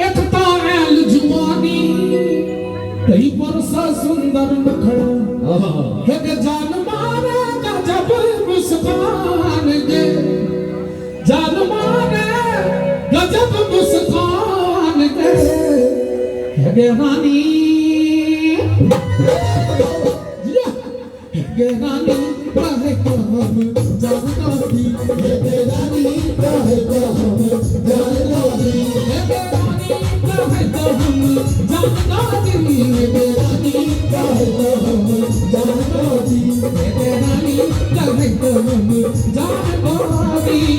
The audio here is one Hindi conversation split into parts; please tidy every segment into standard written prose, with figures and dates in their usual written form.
एकता एल जुआनी कई बरसा सुंदर मुखड़ा है के जान मारे गजब मुस्कान के जान मारे गजब मुस्कान के है के रानी है रानी काहे को हम जानता दी है रानी काहे को हम जानता दी है रानी काहे को हम जानता दी है रानी काहे को हम जानता दी है रानी काहे को हम जानता दी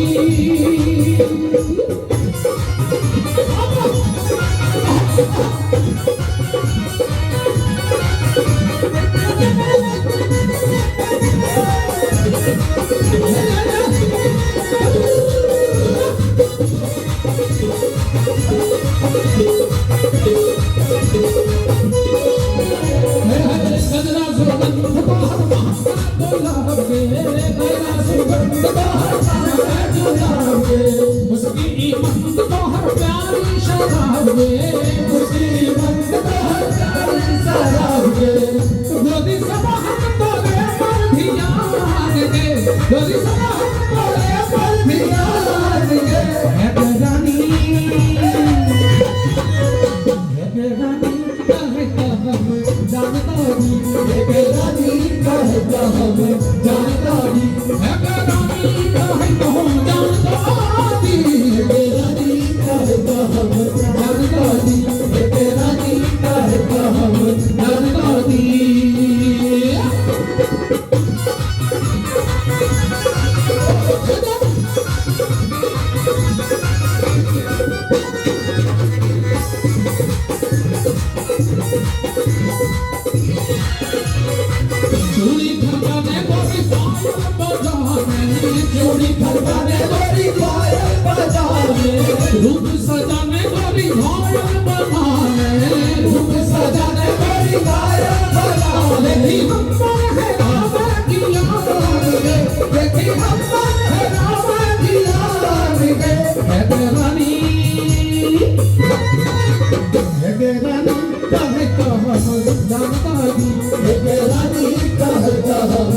रूप सजाने गोरी घायल बनाने रूप सजाने गोरी घायल बनाने देखी हम पर है राम की याद देखी हम पर है राम की याद है रानी काहे को हम जानता दी है रानी काहे को हम